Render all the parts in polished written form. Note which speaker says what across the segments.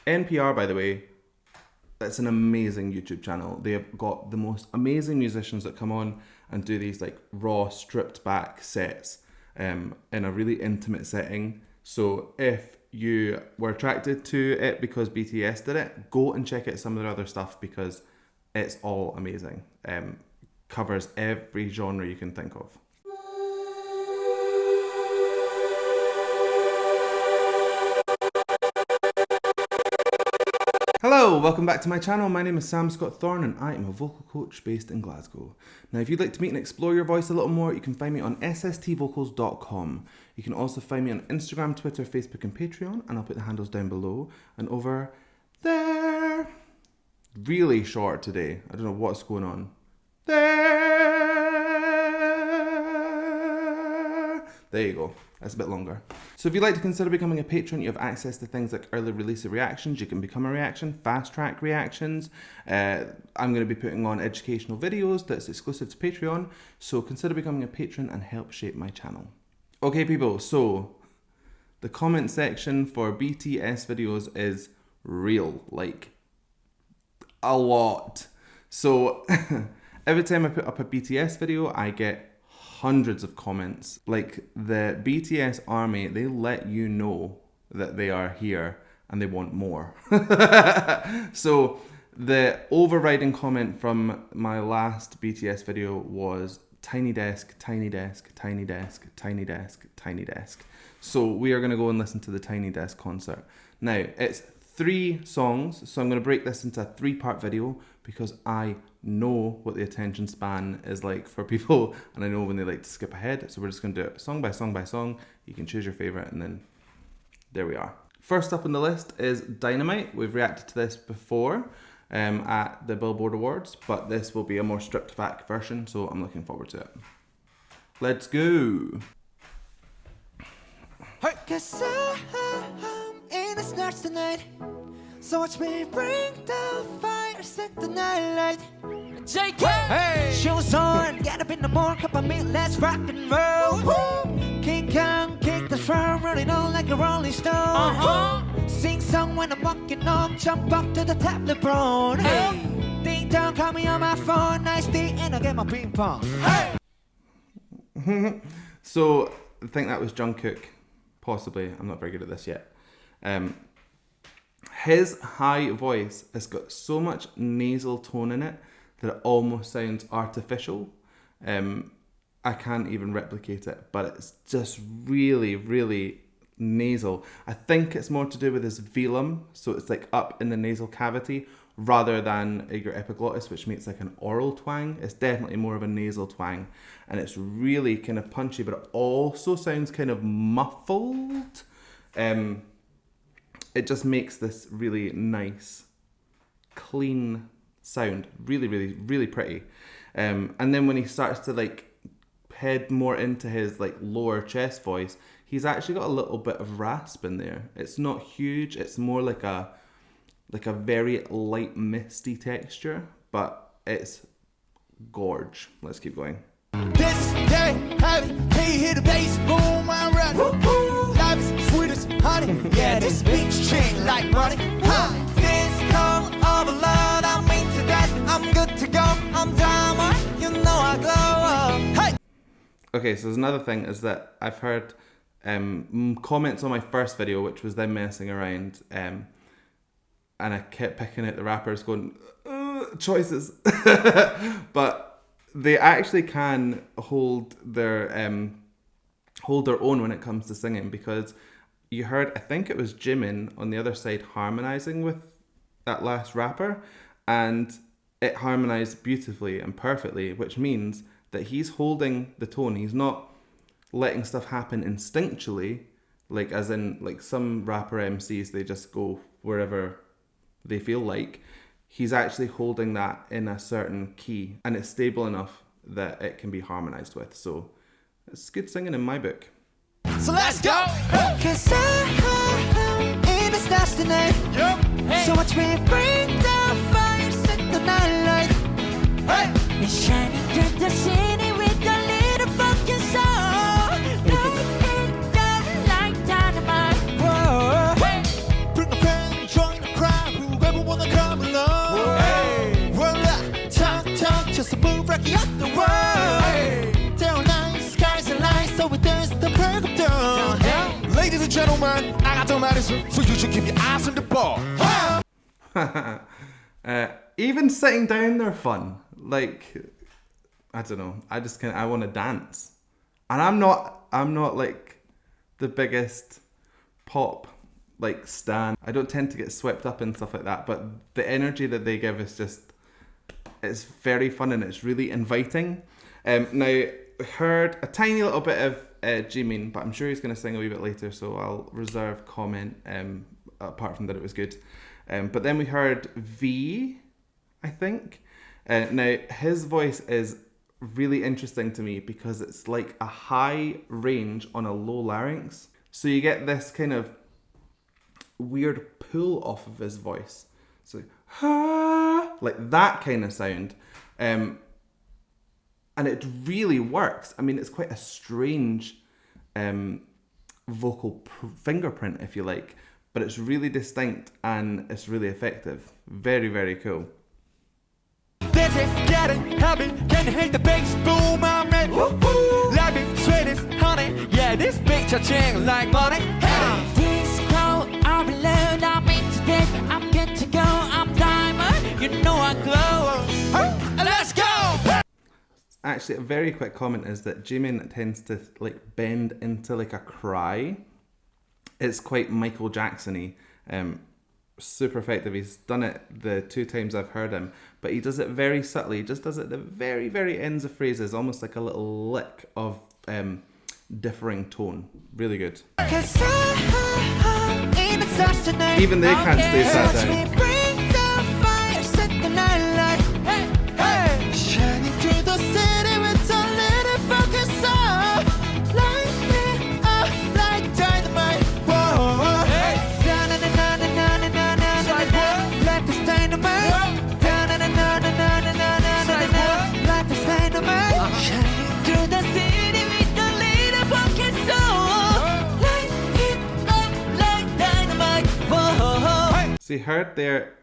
Speaker 1: NPR, by the way, it's an amazing YouTube channel. They have got the most amazing musicians that come on and do these like raw, stripped back sets in a really intimate setting. So if you were attracted to it because BTS did it, go and check out some of their other stuff because it's all amazing. Covers every genre you can think of. Hello, welcome back to my channel. My name is Sam Scott-Thorne and I am a vocal coach based in Glasgow. Now, if you'd like to meet and explore your voice a little more, you can find me on sstVocals.com. You can also find me on Instagram, Twitter, Facebook and Patreon, and I'll put the handles down below and over there. Really short today. I don't know what's going on. There you go. That's a bit longer. So if you'd like to consider becoming a patron, you have access to things like early release of reactions. You can become a reaction, fast track reactions. I'm going to be putting on educational videos that's exclusive to Patreon. So consider becoming a patron and help shape my channel. Okay people, so the comment section for BTS videos is real, like a lot. So every time I put up a BTS video, I get hundreds of comments. Like the BTS army, they let you know that they are here and they want more. So the overriding comment from my last BTS video was tiny desk, tiny desk, tiny desk, tiny desk, tiny desk. So we are going to go and listen to the Tiny Desk concert. Now it's 3 songs, so I'm going to break this into a 3-part video because I know what the attention span is like for people and I know when they like to skip ahead. So we're just going to do it song by song by song. You can choose your favorite and then there we are. First up on the list is Dynamite. We've reacted to this before at the Billboard Awards, but this will be a more stripped back version, so I'm looking forward to it. Let's go.
Speaker 2: Cause I'm in the stars tonight, so watch me bring the fire, set the night light. JK! Hey! Shoes on, get up in the morning, cup of milk, let's rock and roll. Woo-hoo! King Kong, kick the drum, rolling on like a rolling stone. Sing song when I'm walking home, jump up to the top, LeBron. Hey! Ding dong, call me on my phone, nice day, and I get my ping pong. Hey!
Speaker 1: So, I think that was Jungkook. Possibly, I'm not very good at this yet. His high voice has got so much nasal tone in it that it almost sounds artificial. I can't even replicate it, but it's just really, really nasal. I think it's more to do with his velum, so it's like up in the nasal cavity rather than your epiglottis, which makes like an oral twang. It's definitely more of a nasal twang, and it's really kind of punchy, but it also sounds kind of muffled. It just makes this really nice, clean sound. Really, really, really pretty. And then when he starts to like head more into his like lower chest voice, he's actually got a little bit of rasp in there. It's not huge. It's more like a very light misty texture, but it's gorge. Let's keep going.
Speaker 2: This day, heavy, hey, hit the bass, boom, I'm running. Life is sweet as honey, yeah, this beach chain like money. This call of love, I'm into that, I'm good to go, I'm Dynamite, you know I glow up. Hey!
Speaker 1: Okay, so there's another thing is that I've heard comments on my first video, which was them messing around, and I kept picking out the rappers going, choices. But they actually can hold their own when it comes to singing, because you heard, I think it was Jimin on the other side harmonizing with that last rapper, and it harmonized beautifully and perfectly, which means that he's holding the tone. He's not letting stuff happen instinctually, like as in like some rapper MCs, they just go wherever they feel like. He's actually holding that in a certain key, and it's stable enough that it can be harmonized with. So it's good singing in my book.
Speaker 2: So let's go! Cause I'm in the stars tonight. Yep. Hey. So watch me bring the fire, set the night light. Hey! It's shining through the city with a little fucking soul. Like dynamite. Whoa. Hey! Bring the band, join the crowd. rocky up the world. Down line, skies and lines, so we dance the break of dawn.
Speaker 3: Ladies and gentlemen, I got the medicine, so you should keep your eyes on the ball.
Speaker 1: Even sitting down, they're fun. Like, I don't know. I want to dance, and I'm not like the biggest pop like stan. I don't tend to get swept up in stuff like that. But the energy that they give is just, it's very fun and it's really inviting. Now, I heard a tiny little bit of Jimin, but I'm sure he's going to sing a wee bit later, so I'll reserve comment. Apart from that, it was good. But then we heard V, I think. Now, his voice is really interesting to me because it's like a high range on a low larynx. So you get this kind of weird pull off of his voice. So, like that kind of sound. And it really works. I mean, it's quite a strange vocal fingerprint, if you like. But it's really distinct and it's really effective. Very, very cool.
Speaker 2: This is getting heavy, can you hear the bass boom? I'm ready. Life is sweet as honey, yeah, this picture ching like money. Hey. Disco, I'm alone, I'm into this, I'm good to go, I'm diamond, you know I glow. Hey, let's go!
Speaker 1: Actually, a very quick comment is that Jimin tends to like bend into like a cry. It's quite Michael Jackson-y. Super effective. He's done it the 2 times I've heard him, but he does it very subtly. He just does it at the very, very ends of phrases, almost like a little lick of differing tone. Really good. Even they can't stay sat down. So you heard there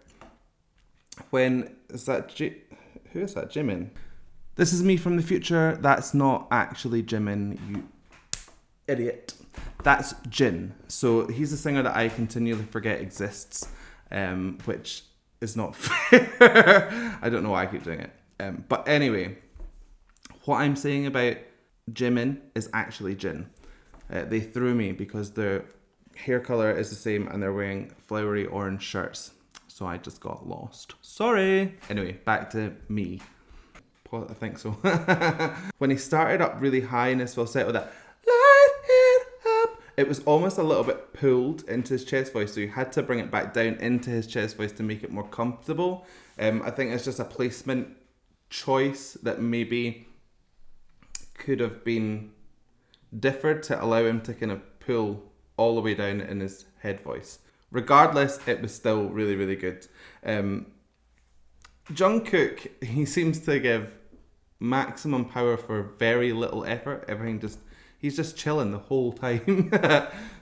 Speaker 1: when, is that who is that? Jimin? This is me from the future. That's not actually Jimin, you idiot. That's Jin. So he's a singer that I continually forget exists, which is not fair. I don't know why I keep doing it. But anyway, what I'm saying about Jimin is actually Jin. They threw me because their hair colour is the same and they're wearing flowery orange shirts. So I just got lost. Sorry. Anyway, back to me. I think so. When he started up really high in his falsetto, that light it up, it was almost a little bit pulled into his chest voice. So you had to bring it back down into his chest voice to make it more comfortable. I think it's just a placement choice that maybe could have been differed to allow him to kind of pull all the way down in his head voice. Regardless, it was still really, really good. Jungkook, he seems to give maximum power for very little effort. He's just chilling the whole time.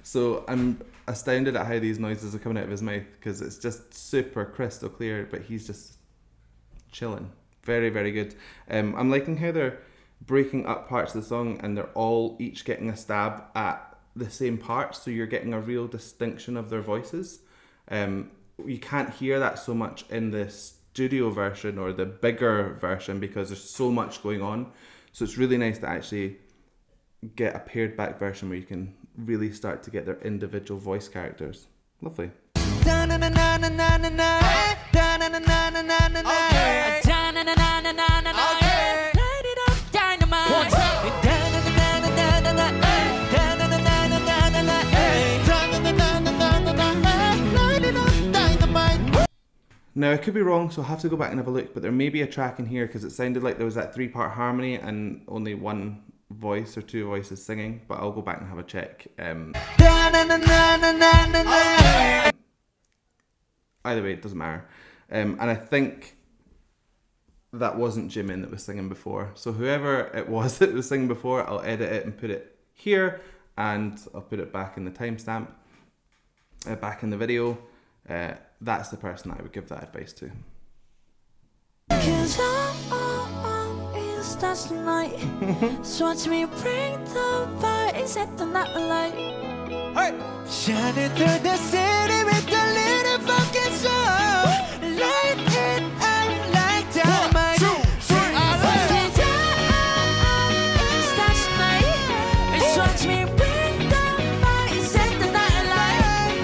Speaker 1: So I'm astounded at how these noises are coming out of his mouth because it's just super crystal clear, but he's just chilling. Very, very good. I'm liking how they're breaking up parts of the song and they're all each getting a stab at the same part, so you're getting a real distinction of their voices. You can't hear that so much in the studio version or the bigger version because there's so much going on. So it's really nice to actually get a pared back version where you can really start to get their individual voice characters. Lovely. Now, I could be wrong, so I'll have to go back and have a look, but there may be a track in here because it sounded like there was that 3-part harmony and only one voice or 2 voices singing, but I'll go back and have a check. Either way, it doesn't matter. And I think that wasn't Jimin that was singing before. So whoever it was that was singing before, I'll edit it and put it here, and I'll put it back in the timestamp, back in the video. That's the person I would give that advice to.
Speaker 2: starts tonight. So watch me bring the fire, set the night alight. Hey! Shining through the city with a little fucking soul. Light it up like dynamite. 1, 2, 3, fucking dynamite starts tonight. So watch me bring the fire, set the night alight.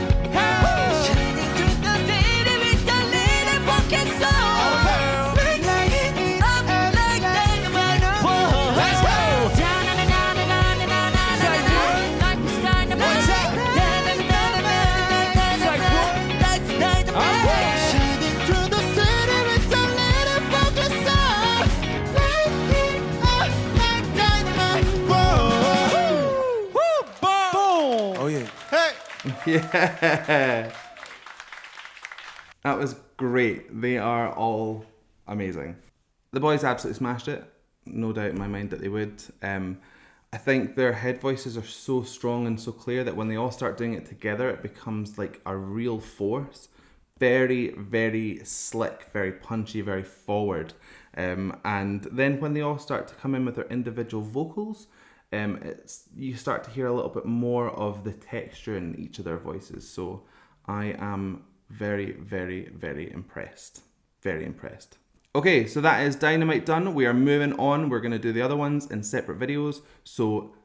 Speaker 2: Shining through the city with a little fucking soul. Light it up like dynamite. Let's go! Like the dynamite. Shining through the city with a little fucking soul. Light it up like dynamite. Woo! Boom!
Speaker 3: Oh yeah. Hey.
Speaker 1: Yeah. That was great. They are all amazing. The boys absolutely smashed it. No doubt in my mind that they would. I think their head voices are so strong and so clear that when they all start doing it together, it becomes like a real force. Very, very slick, very punchy, very forward. And then when they all start to come in with their individual vocals, you start to hear a little bit more of the texture in each of their voices. So I am very, very, very impressed. Very impressed. Okay, so that is Dynamite done. We are moving on. We're going to do the other ones in separate videos. So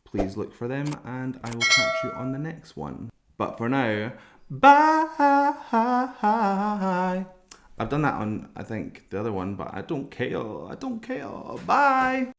Speaker 1: please look for them and I will catch you on the next one. But for now, bye. I've done that on, I think, the other one, but I don't care. I don't care. Bye.